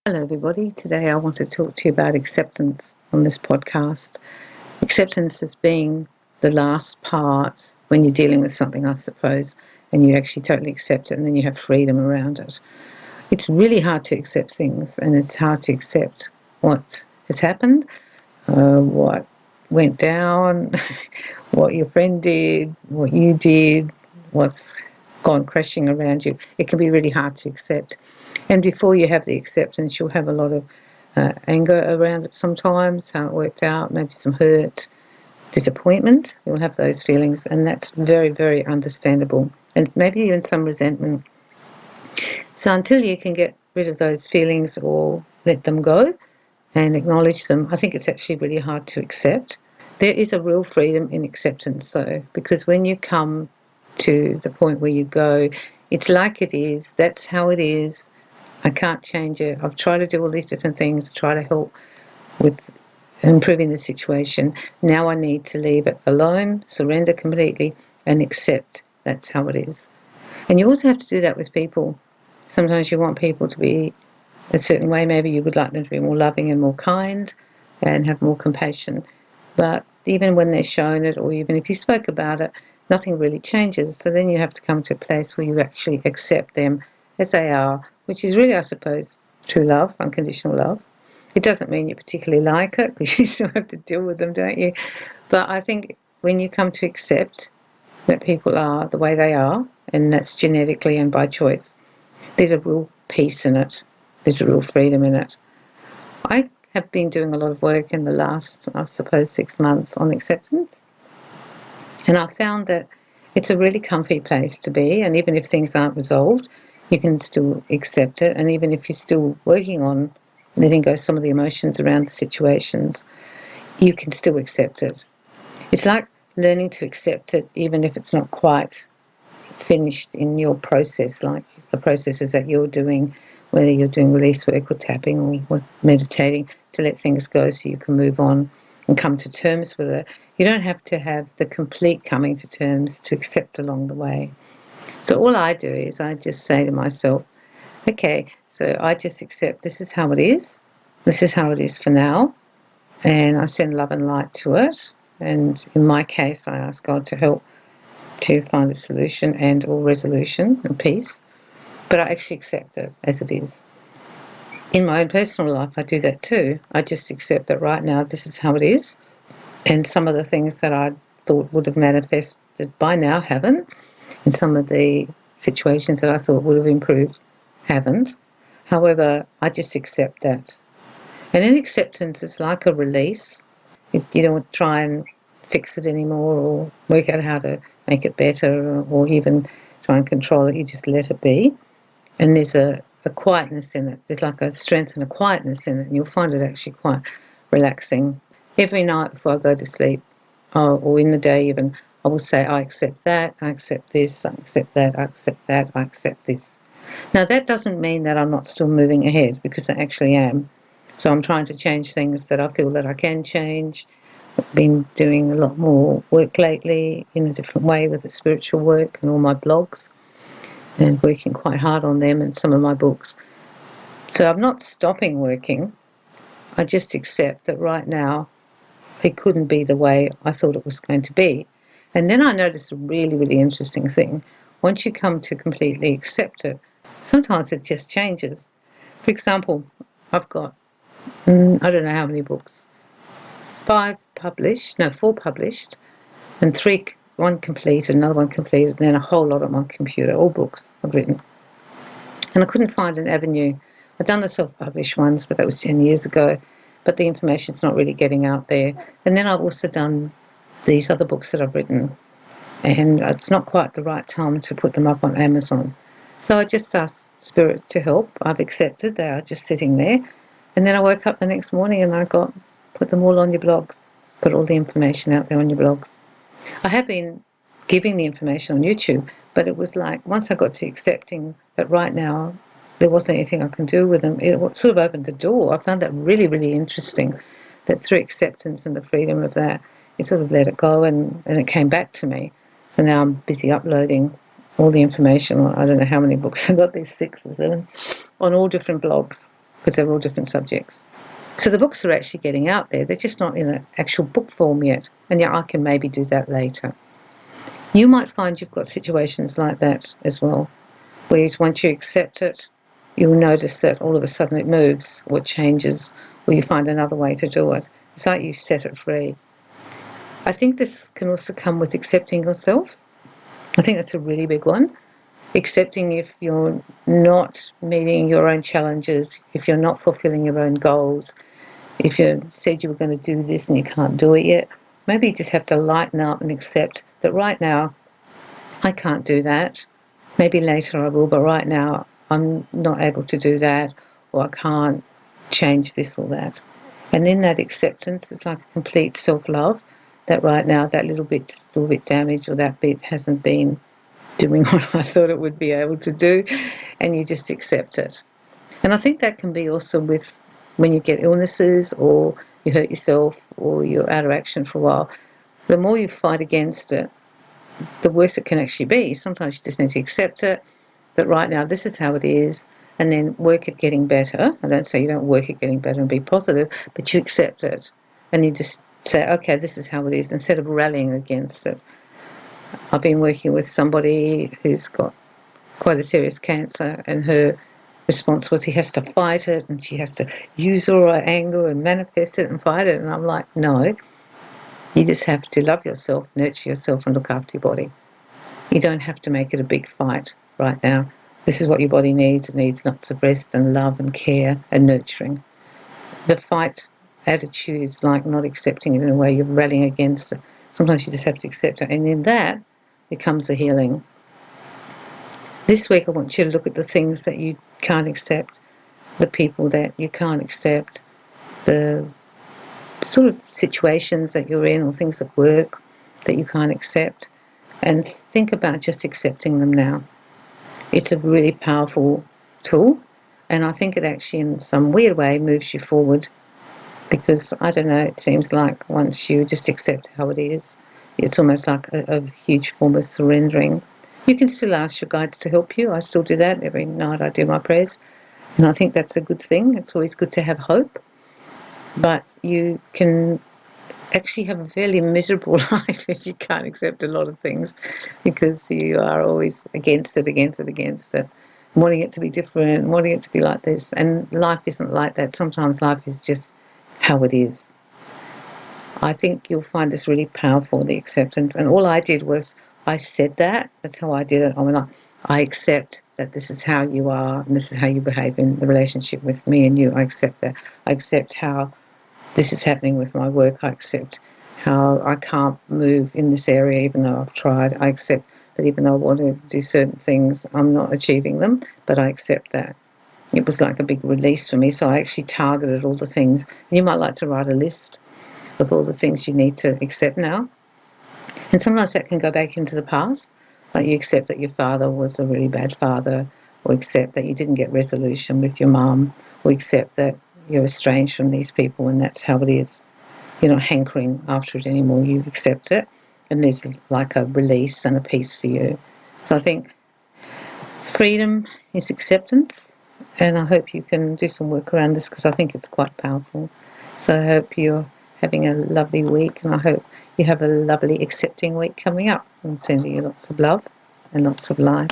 Hello, everybody. Today I want to talk to you about acceptance on this podcast. Acceptance as being the last part when you're dealing with something, I suppose, and you actually totally accept it and then you have freedom around it. It's really hard to accept things, and it's hard to accept what has happened, what went down, what your friend did, what you did, what's gone crashing around you. It can be really hard to accept. And before you have the acceptance, you'll have a lot of anger around it sometimes, how it worked out, maybe some hurt, disappointment. You'll have those feelings, and that's very, very understandable. And maybe even some resentment. So until you can get rid of those feelings or let them go and acknowledge them, I think it's actually really hard to accept. There is a real freedom in acceptance, though, because when you come to the point where you go, it's like it is, that's how it is, I can't change it. I've tried to do all these different things, try to help with improving the situation. Now I need to leave it alone, surrender completely, and accept that's how it is. And you also have to do that with people. Sometimes you want people to be a certain way. Maybe you would like them to be more loving and more kind and have more compassion. But even when they're shown it, or even if you spoke about it, nothing really changes. So then you have to come to a place where you actually accept them as they are, which is really, I suppose, true love, unconditional love. It doesn't mean you particularly like it, because you still have to deal with them, don't you? But I think when you come to accept that people are the way they are, and that's genetically and by choice, there's a real peace in it. There's a real freedom in it. I have been doing a lot of work in the last, I suppose, 6 months on acceptance. And I found that it's a really comfy place to be. And even if things aren't resolved, you can still accept it. And even if you're still working on letting go some of the emotions around the situations, you can still accept it. It's like learning to accept it, even if it's not quite finished in your process, like the processes that you're doing, whether you're doing release work or tapping or meditating, to let things go so you can move on and come to terms with it. You don't have to have the complete coming to terms to accept along the way. So all I do is I just say to myself, okay, so I just accept this is how it is. This is how it is for now. And I send love and light to it. And in my case, I ask God to help to find a solution and or resolution and peace. But I actually accept it as it is. In my own personal life, I do that too. I just accept that right now this is how it is. And some of the things that I thought would have manifested by now haven't. And some of the situations that I thought would have improved haven't. However, I just accept that. And in acceptance, it's like a release. You don't try and fix it anymore or work out how to make it better or even try and control it. You just let it be. And there's a quietness in it. There's like a strength and a quietness in it. And you'll find it actually quite relaxing. Every night before I go to sleep, or in the day even, I will say, I accept that, I accept this, I accept that, I accept that, I accept this. Now, that doesn't mean that I'm not still moving ahead, because I actually am. So I'm trying to change things that I feel that I can change. I've been doing a lot more work lately in a different way with the spiritual work and all my blogs, and working quite hard on them and some of my books. So I'm not stopping working. I just accept that right now it couldn't be the way I thought it was going to be. And then I noticed a really, really interesting thing. Once you come to completely accept it, sometimes it just changes. For example, I've got, I don't know how many books, 4 published, and one completed, another one completed, and then a whole lot on my computer, all books I've written. And I couldn't find an avenue. I'd done the self-published ones, but that was 10 years ago. But the information's not really getting out there. And then I've also done these other books that I've written, and it's not quite the right time to put them up on Amazon. So I just asked Spirit to help. I've accepted. They are just sitting there. And then I woke up the next morning and I put them all on your blogs. Put all the information out there on your blogs. I have been giving the information on YouTube, but it was like once I got to accepting that right now there wasn't anything I can do with them, it sort of opened the door. I found that really, really interesting, that through acceptance and the freedom of that, it sort of let it go and it came back to me. So now I'm busy uploading all the information. I don't know how many books. I've got these 6 or 7 on all different blogs. because they're all different subjects. So the books are actually getting out there. They're just not in an actual book form yet. And yeah, I can maybe do that later. You might find you've got situations like that as well, where once you accept it, you'll notice that all of a sudden it moves or it changes, or you find another way to do it. It's like you set it free. I think this can also come with accepting yourself. I think that's a really big one. Accepting if you're not meeting your own challenges, if you're not fulfilling your own goals, if you said you were going to do this and you can't do it yet, maybe you just have to lighten up and accept that right now I can't do that. Maybe later I will, but right now I'm not able to do that, or I can't change this or that. And in that acceptance, it's like a complete self-love, that right now that little bit's still a bit damaged, or that bit hasn't been doing what I thought it would be able to do, and you just accept it. And I think that can be also with when you get illnesses, or you hurt yourself, or you're out of action for a while. The more you fight against it, the worse it can actually be. Sometimes you just need to accept it, but right now this is how it is, and then work at getting better. I don't say you don't work at getting better and be positive, but you accept it, and you just say, okay, this is how it is, instead of rallying against it. I've been working with somebody who's got quite a serious cancer, and her response was he has to fight it, and she has to use all her anger and manifest it and fight it. And I'm like, no, you just have to love yourself, nurture yourself, and look after your body. You don't have to make it a big fight right now. This is what your body needs. It needs lots of rest and love and care and nurturing. The fight attitude is like not accepting it in a way, you're rallying against it. Sometimes you just have to accept it, and in that becomes a healing. This week I want you to look at the things that you can't accept, the people that you can't accept, the sort of situations that you're in, or things at work that you can't accept, and think about just accepting them now. It's a really powerful tool, and I think it actually in some weird way moves you forward, because I don't know, it seems like once you just accept how it is, it's almost like a huge form of surrendering. You can still ask your guides to help you. I still do that. Every night I do my prayers, and I think that's a good thing. It's always good to have hope, but you can actually have a fairly miserable life if you can't accept a lot of things, because you are always against it, wanting it to be different, wanting it to be like this. And life isn't like that. Sometimes life is just how it is. I think you'll find this really powerful, the acceptance. And all I did was I said that. That's how I did it. I accept that this is how you are, and this is how you behave in the relationship with me and you. I accept that. I accept how this is happening with my work. I accept how I can't move in this area even though I've tried. I accept that even though I want to do certain things, I'm not achieving them, but I accept that. It was like a big release for me, so I actually targeted all the things. And you might like to write a list of all the things you need to accept now. And sometimes that can go back into the past, like you accept that your father was a really bad father, or accept that you didn't get resolution with your mum, or accept that you're estranged from these people and that's how it is. You're not hankering after it anymore, you accept it, and there's like a release and a peace for you. So I think freedom is acceptance, and I hope you can do some work around this, because I think it's quite powerful. So I hope you're having a lovely week, and I hope you have a lovely accepting week coming up. I'm sending you lots of love and lots of life.